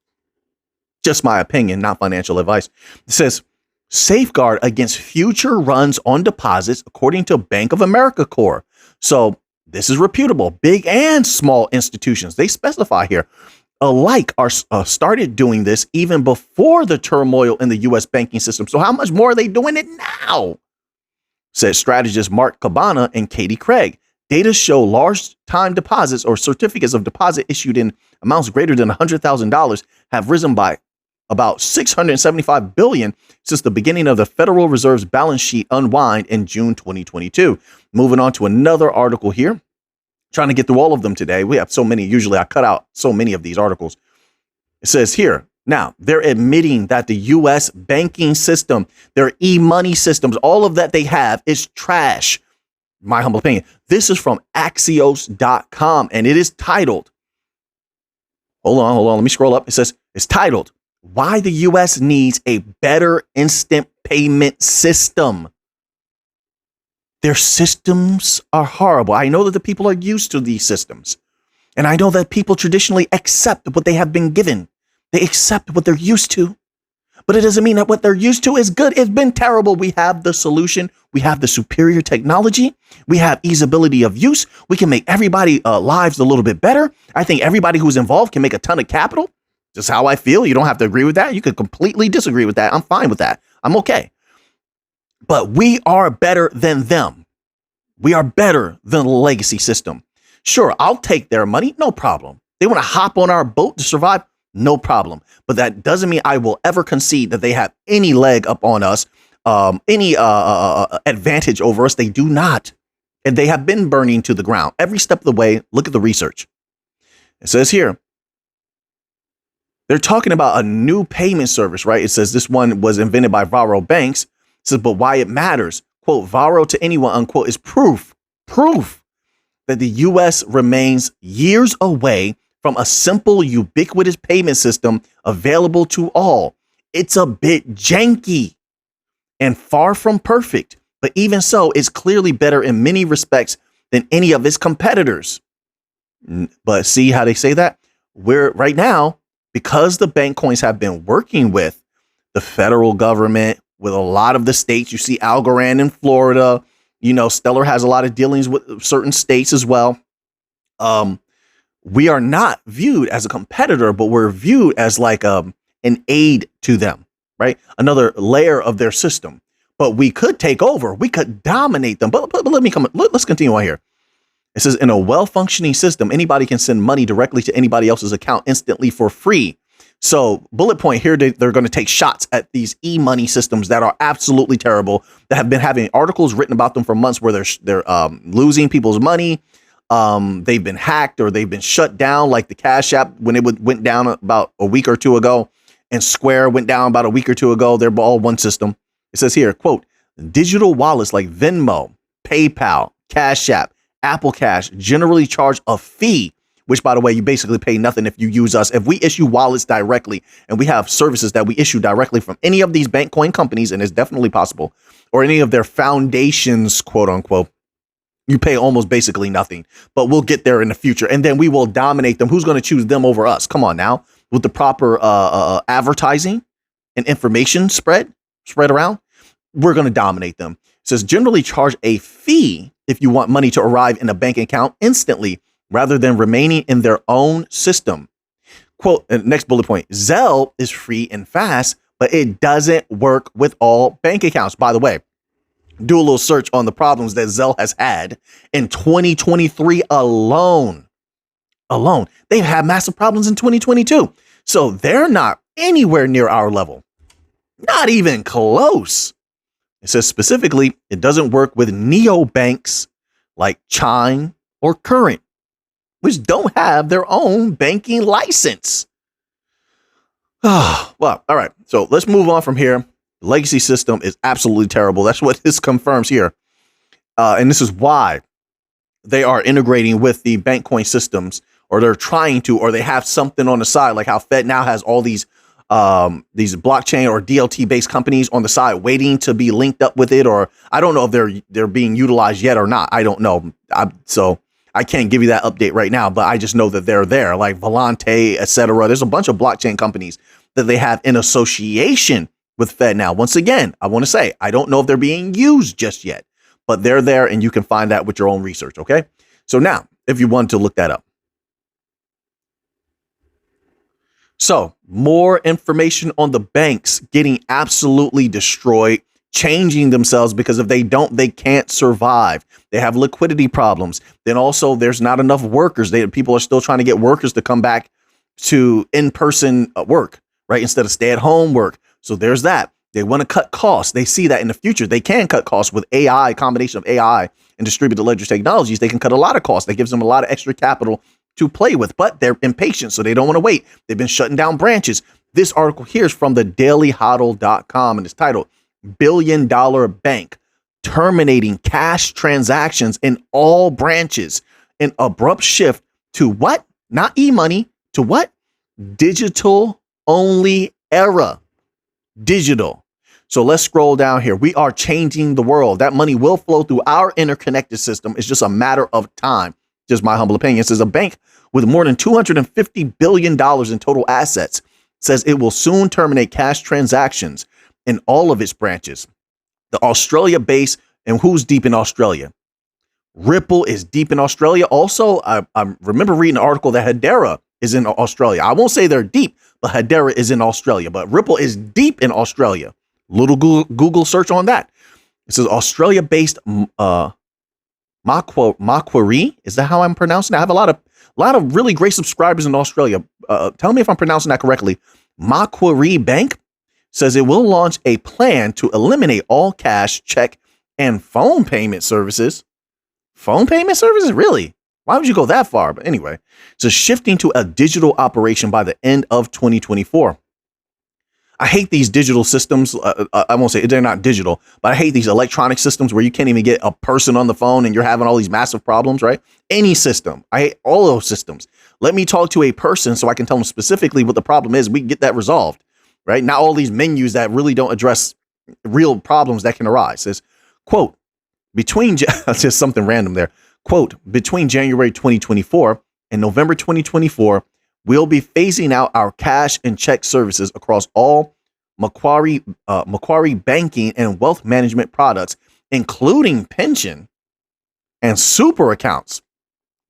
Just my opinion, not financial advice. It says, safeguard against future runs on deposits, according to Bank of America Corp. So this is reputable. Big and small institutions, they specify here, alike are started doing this even before the turmoil in the U.S. banking system. So how much more are they doing it now? Says strategist Mark Cabana and Katie Craig. Data show large time deposits or certificates of deposit issued in amounts greater than $100,000 have risen by about $675 billion since the beginning of the Federal Reserve's balance sheet unwind in June 2022. Moving on to another article here. Trying to get through all of them today. We have so many. Usually I cut out so many of these articles. It says here, now they're admitting that the U.S. banking system, their e-money systems, all of that they have is trash. My humble opinion. This is from Axios.com and it is titled, hold on. Let me scroll up. It says it's titled, Why the U.S. Needs a Better Instant Payment System. Their systems are horrible. I know that the people are used to these systems. And I know that people traditionally accept what they have been given. They accept what they're used to. But it doesn't mean that what they're used to is good. It's been terrible. We have the solution. We have the superior technology. We have easeability of use. We can make everybody's lives a little bit better. I think everybody who's involved can make a ton of capital. Just how I feel. You don't have to agree with that. You could completely disagree with that. I'm fine with that. I'm okay. But we are better than them. We are better than the legacy system. Sure, I'll take their money. No problem. They want to hop on our boat to survive. No problem. But that doesn't mean I will ever concede that they have any leg up on us, any advantage over us. They do not. And they have been burning to the ground every step of the way. Look at the research. It says here, they're talking about a new payment service, right? It says this one was invented by Varo Banks. It says, but why it matters, quote, Varo to anyone, unquote, is proof that the U.S. remains years away from a simple, ubiquitous payment system available to all. It's a bit janky and far from perfect, but even so, it's clearly better in many respects than any of its competitors. But see how they say that? We're right now, because the bank coins have been working with the federal government, with a lot of the states. You see Algorand in Florida. You know, Stellar has a lot of dealings with certain states as well. We are not viewed as a competitor, but we're viewed as like an aid to them, right? Another layer of their system. But we could take over. We could dominate them. But let's continue on here. It says, in a well-functioning system, anybody can send money directly to anybody else's account instantly for free. So bullet point here, they're going to take shots at these e-money systems that are absolutely terrible, that have been having articles written about them for months where they're losing people's money. They've been hacked or they've been shut down, like the Cash App when it went down about a week or two ago, and Square went down about a week or two ago. They're all one system. It says here, quote, digital wallets like Venmo, PayPal, Cash App, Apple Cash generally charge a fee, which, by the way, you basically pay nothing if you use us. If we issue wallets directly, and we have services that we issue directly from any of these bank coin companies, and it's definitely possible, or any of their foundations, quote unquote, you pay almost basically nothing. But we'll get there in the future, and then we will dominate them. Who's going to choose them over us? Come on now. With the proper advertising and information spread around, we're going to dominate them. It says generally charge a fee if you want money to arrive in a bank account instantly, rather than remaining in their own system. Quote, next bullet point, Zelle is free and fast, but it doesn't work with all bank accounts. By the way, do a little search on the problems that Zelle has had in 2023 alone. They've had massive problems in 2022. So they're not anywhere near our level. Not even close. It says specifically, it doesn't work with neobanks like Chime or Current, which don't have their own banking license. Well, all right. So let's move on from here. The legacy system is absolutely terrible. That's what this confirms here. And this is why they are integrating with the bank coin systems, or they're trying to, or they have something on the side, like how Fed now has all these blockchain or DLT based companies on the side waiting to be linked up with it. Or I don't know if they're being utilized yet or not. I don't know. So I can't give you that update right now, but I just know that they're there, like Volante, etc. There's a bunch of blockchain companies that they have in association with Fed now. Once again, I want to say, I don't know if they're being used just yet, but they're there and you can find that with your own research. Okay. So now, if you want to look that up. So more information on the banks getting absolutely destroyed, changing themselves, because if they don't, they can't survive. They have liquidity problems. Then also there's not enough workers. People are still trying to get workers to come back to in-person work, right? Instead of stay-at-home work. So there's that. They want to cut costs. They see that in the future, they can cut costs with AI, combination of AI and distributed ledger technologies. They can cut a lot of costs. That gives them a lot of extra capital to play with, but they're impatient, so they don't want to wait. They've been shutting down branches. This article here is from the dailyhodl.com and it's titled $1 Billion Bank Terminating Cash Transactions in All Branches. An abrupt shift to what? Not e-money, to what? Digital only era. Digital. So let's scroll down here. We are changing the world. That money will flow through our interconnected system. It's just a matter of time. Just my humble opinion. It says a bank with more than $250 billion in total assets says it will soon terminate cash transactions in all of its branches. The Australia base, and who's deep in Australia? Ripple is deep in Australia. Also, I remember reading an article that Hedera is in Australia. I won't say they're deep, but Hedera is in Australia. But Ripple is deep in Australia. Little Google search on that. It says Australia-based Macquarie, is that how I'm pronouncing it? I have a lot of really great subscribers in Australia. Tell me if I'm pronouncing that correctly. Macquarie Bank says it will launch a plan to eliminate all cash, check, and phone payment services. Phone payment services? Really? Why would you go that far? But anyway, so shifting to a digital operation by the end of 2024. I hate these digital systems. I won't say they're not digital, but I hate these electronic systems where you can't even get a person on the phone and you're having all these massive problems, right? Any system. I hate all those systems. Let me talk to a person so I can tell them specifically what the problem is. We can get that resolved, right? Not all these menus that really don't address real problems that can arise. It says, quote, that's just something random there. Quote, between January 2024 and November 2024, we'll be phasing out our cash and check services across all Macquarie banking and wealth management products, including pension and super accounts.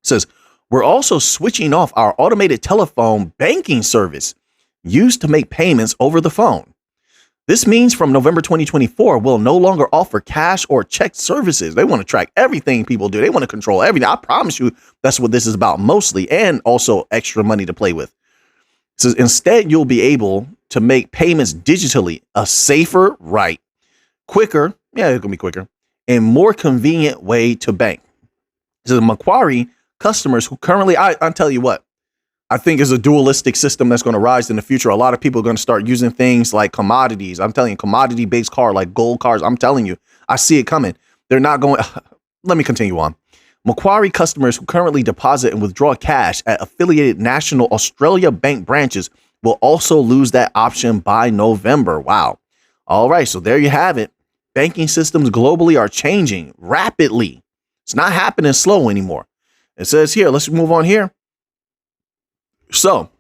It says, we're also switching off our automated telephone banking service used to make payments over the phone. This means from November 2024, we'll no longer offer cash or check services. They want to track everything people do. They want to control everything. I promise you that's what this is about mostly, and also extra money to play with. It says, instead, you'll be able to make payments digitally, a safer, right, quicker, yeah, it's going to be quicker, and more convenient way to bank. It says Macquarie customers who currently, I'll tell you what, I think is a dualistic system that's going to rise in the future. A lot of people are going to start using things like commodities. I'm telling you, commodity-based car, like gold cars. I'm telling you, I see it coming. They're not going. Let me continue on. Macquarie customers who currently deposit and withdraw cash at affiliated National Australia Bank branches will also lose that option by November. Wow. All right. So there you have it. Banking systems globally are changing rapidly. It's not happening slow anymore. It says here, let's move on here. So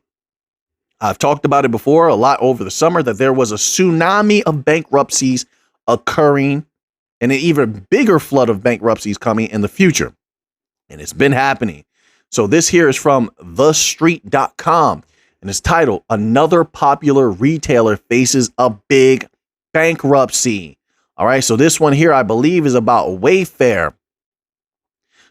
I've talked about it before a lot over the summer that there was a tsunami of bankruptcies occurring and an even bigger flood of bankruptcies coming in the future. And it's been happening. So this here is from thestreet.com and it's titled, Another Popular Retailer Faces a Big Bankruptcy. All right. So this one here, I believe, is about Wayfair.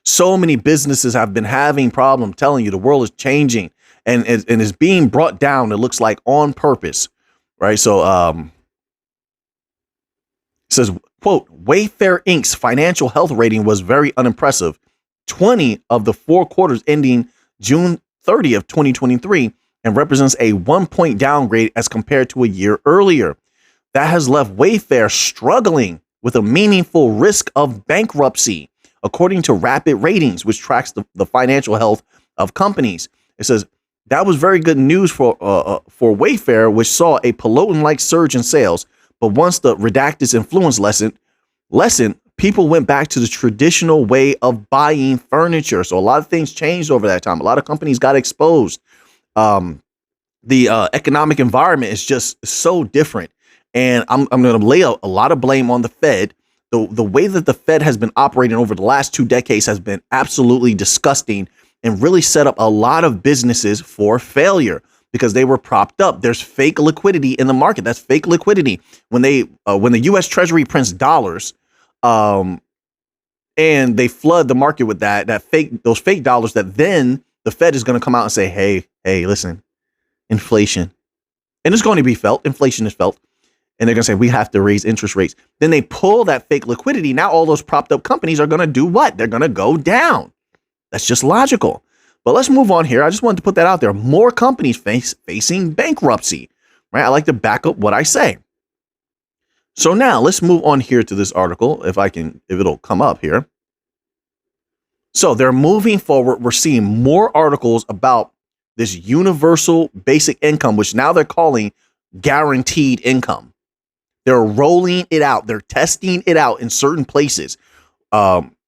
So many businesses have been having problems. Telling you the world is changing. And is being brought down, it looks like, on purpose, right? So it says, quote, Wayfair Inc.'s financial health rating was very unimpressive. 20 of the 4 quarters ending June 30th, 2023, and represents a 1-point downgrade as compared to a year earlier. That has left Wayfair struggling with a meaningful risk of bankruptcy, according to Rapid Ratings, which tracks the financial health of companies. It says, that was very good news for Wayfair, which saw a Peloton-like surge in sales. But once the redacted's influence lessened, people went back to the traditional way of buying furniture. So a lot of things changed over that time. A lot of companies got exposed. The economic environment is just so different. And I'm going to lay a lot of blame on the Fed. The way that the Fed has been operating over the last 2 decades has been absolutely disgusting and really set up a lot of businesses for failure because they were propped up. There's fake liquidity in the market. That's fake liquidity. When the U.S. Treasury prints dollars, and they flood the market with those fake dollars, that then the Fed is going to come out and say, hey, listen, inflation, and it's going to be felt. Inflation is felt. And they're going to say, we have to raise interest rates. Then they pull that fake liquidity. Now all those propped up companies are going to do what? They're going to go down. That's just logical. But let's move on here. I just wanted to put that out there. More companies facing bankruptcy, right? I like to back up what I say. So now let's move on here to this article. If it'll come up here. So they're moving forward. We're seeing more articles about this universal basic income, which now they're calling guaranteed income. They're rolling it out. They're testing it out in certain places.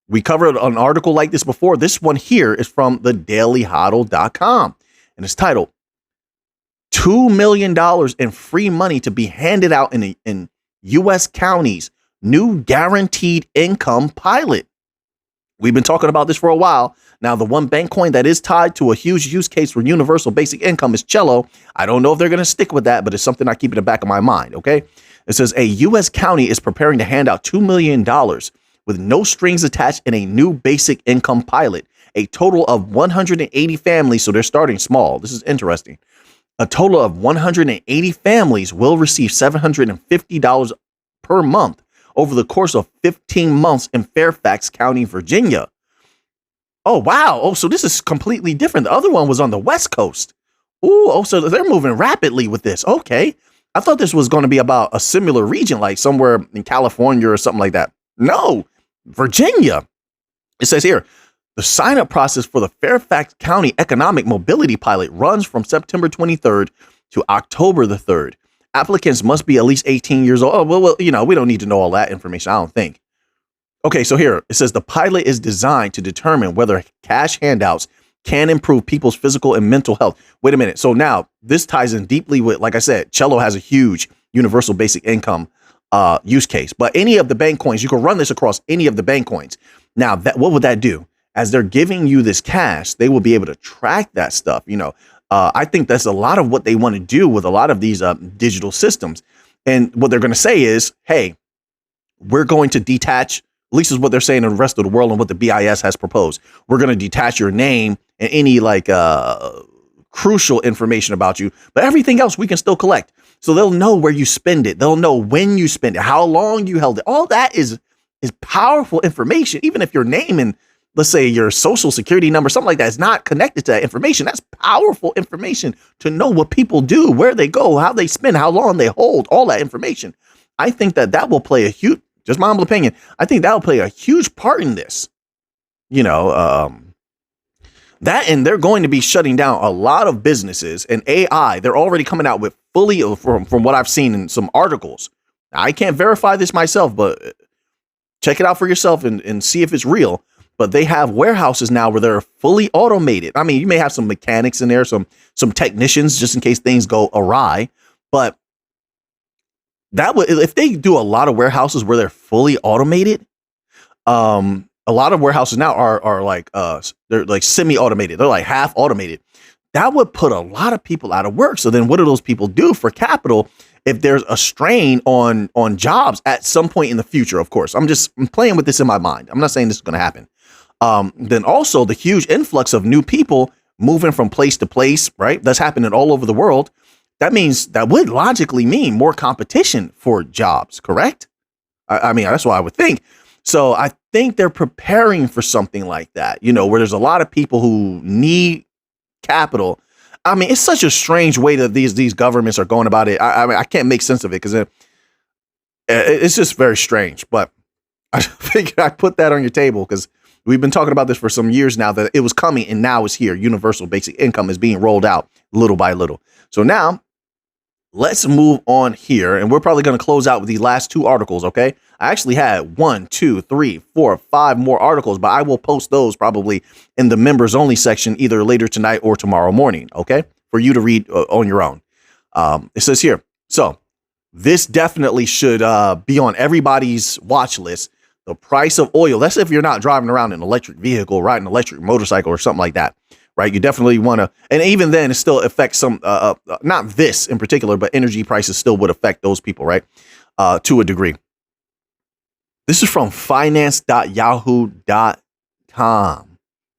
We covered an article like this before. This one here is from thedailyhodl.com, and it's titled $2 million in free money to be handed out in U.S. counties. New guaranteed income pilot. We've been talking about this for a while. Now, the one bank coin that is tied to a huge use case for universal basic income is Cello. I don't know if they're going to stick with that, but it's something I keep in the back of my mind, okay? It says a U.S. county is preparing to hand out $2 million with no strings attached in a new basic income pilot. A total of 180 families, so they're starting small. This is interesting. A total of 180 families will receive $750 per month over the course of 15 months in Fairfax County, Virginia. Oh, wow. Oh, so this is completely different. The other one was on the West Coast. So they're moving rapidly with this. Okay. I thought this was going to be about a similar region, like somewhere in California or something like that. No, Virginia. It says here, the sign-up process for the Fairfax County Economic Mobility Pilot runs from September 23rd to October the 3rd. Applicants must be at least 18 years old. Oh, well, we don't need to know all that information, I don't think. Okay, so here, it says the pilot is designed to determine whether cash handouts can improve people's physical and mental health. Wait a minute. So now this ties in deeply with, like I said, Cello has a huge universal basic income use case. But any of the bank coins, you can run this across any of the bank coins. Now, what would that do? As they're giving you this cash, they will be able to track that stuff. I think that's a lot of what they want to do with a lot of these digital systems. And what they're going to say is, hey, we're going to detach, at least is what they're saying in the rest of the world and what the BIS has proposed. We're going to detach your name and any crucial information about you, but everything else we can still collect. So they'll know where you spend it. They'll know when you spend it, how long you held it. All that is powerful information. Even if your name and let's say your social security number, something like that is not connected to that information. That's powerful information to know what people do, where they go, how they spend, how long they hold, all that information. I think that will play a huge, just my humble opinion, I think that will play a huge part in this. That, and they're going to be shutting down a lot of businesses and AI. They're already coming out with fully, from what I've seen in some articles. I can't verify this myself, but check it out for yourself and see if it's real. But they have warehouses now where they're fully automated. I mean, you may have some mechanics in there, some technicians just in case things go awry. But that would, if they do a lot of warehouses where they're fully automated, a lot of warehouses now are like they're like semi-automated. They're like half automated. That would put a lot of people out of work. So then what do those people do for capital if there's a strain on jobs at some point in the future? Of course, I'm playing with this in my mind. I'm not saying this is going to happen. Then also the huge influx of new people moving from place to place, right? That's happening all over the world. That means that would logically mean more competition for jobs, correct? I mean, that's what I would think. So I think they're preparing for something like that, where there's a lot of people who need capital. I mean, it's such a strange way that these governments are going about it. I mean, I can't make sense of it because it's just very strange. But I figured I put that on your table because we've been talking about this for some years now, that it was coming and now it's here. Universal basic income is being rolled out little by little. So now let's move on here. And we're probably going to close out with these last two articles. OK, I actually had 1, 2, 3, 4, 5 more articles, but I will post those probably in the members only section either later tonight or tomorrow morning. OK, for you to read on your own. It says here. So this definitely should be on everybody's watch list. The price of oil. That's if you're not driving around in an electric vehicle, riding an electric motorcycle or something like that. Right. You definitely want to. And even then, it still affects some not this in particular, but energy prices still would affect those people. Right. To a degree. This is from finance.yahoo.com. And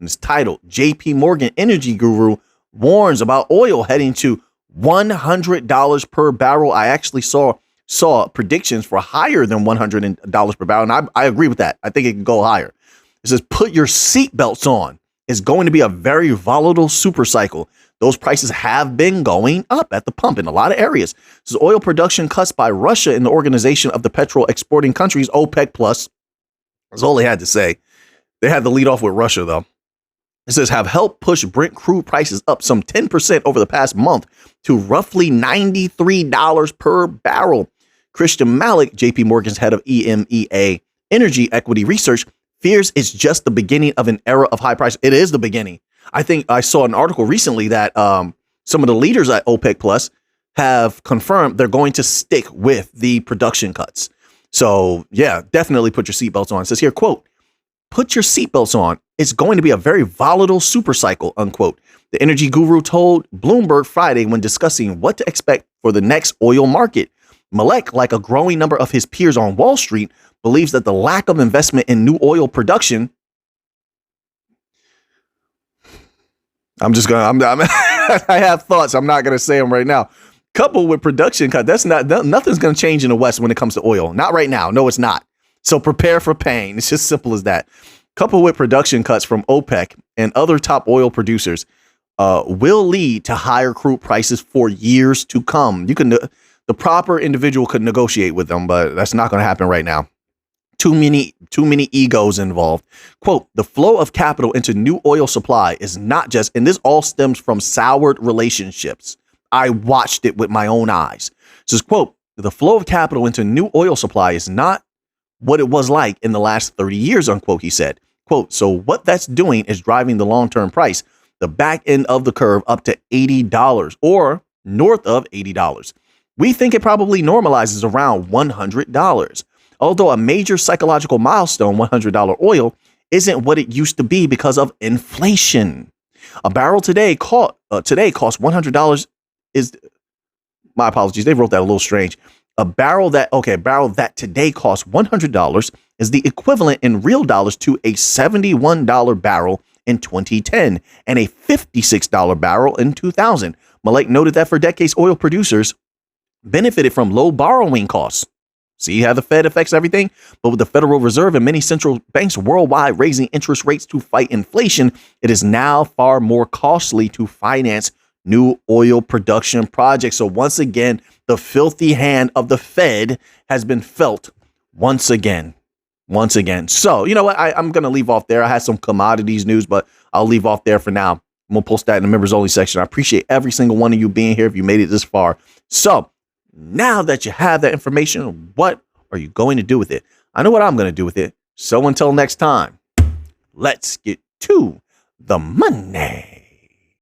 it's titled JP Morgan Energy Guru warns about oil heading to $100 per barrel. I actually saw predictions for higher than $100 per barrel. And I agree with that. I think it can go higher. It says, put your seatbelts on. It's going to be a very volatile super cycle. Those prices have been going up at the pump in a lot of areas. This is oil production cuts by Russia in the Organization of the Petrol Exporting Countries, OPEC Plus. That's all they had to say. They had to lead off with Russia, though. It says, have helped push Brent crude prices up some 10% over the past month to roughly $93 per barrel. Christian Malik, JP Morgan's head of EMEA Energy Equity Research, fears it's just the beginning of an era of high prices. It is the beginning. I think I saw an article recently that some of the leaders at OPEC Plus have confirmed they're going to stick with the production cuts. So, yeah, definitely put your seatbelts on. It says here, quote, put your seatbelts on. It's going to be a very volatile super cycle, unquote. The energy guru told Bloomberg Friday when discussing what to expect for the next oil market. Malek, like a growing number of his peers on Wall Street, believes that the lack of investment in new oil production. I have thoughts. I'm not going to say them right now. Coupled with production cut, nothing's going to change in the West when it comes to oil. Not right now. No, it's not. So prepare for pain. It's just simple as that. Coupled with production cuts from OPEC and other top oil producers will lead to higher crude prices for years to come. The proper individual could negotiate with them, but that's not going to happen right now. Too many egos involved. Quote, the flow of capital into new oil supply is not just, and this all stems from soured relationships. I watched it with my own eyes. It says, quote, the flow of capital into new oil supply is not what it was like in the last 30 years, unquote, he said. Quote, so what that's doing is driving the long-term price, the back end of the curve up to $80 or north of $80. We think it probably normalizes around $100. Although a major psychological milestone, $100 oil, isn't what it used to be because of inflation. A barrel today costs $100 is, my apologies, they wrote that a little strange. A barrel that today costs $100 is the equivalent in real dollars to a $71 barrel in 2010 and a $56 barrel in 2000. Malek noted that for decades, oil producers benefited from low borrowing costs. See how the Fed affects everything? But with the Federal Reserve and many central banks worldwide raising interest rates to fight inflation, it is now far more costly to finance new oil production projects. So once again, the filthy hand of the Fed has been felt once again. So, you know what? I'm going to leave off there. I had some commodities news, but I'll leave off there for now. I'm going to post that in the members only section. I appreciate every single one of you being here if you made it this far. So now that you have that information, what are you going to do with it? I know what I'm going to do with it. So until next time, let's get to the money.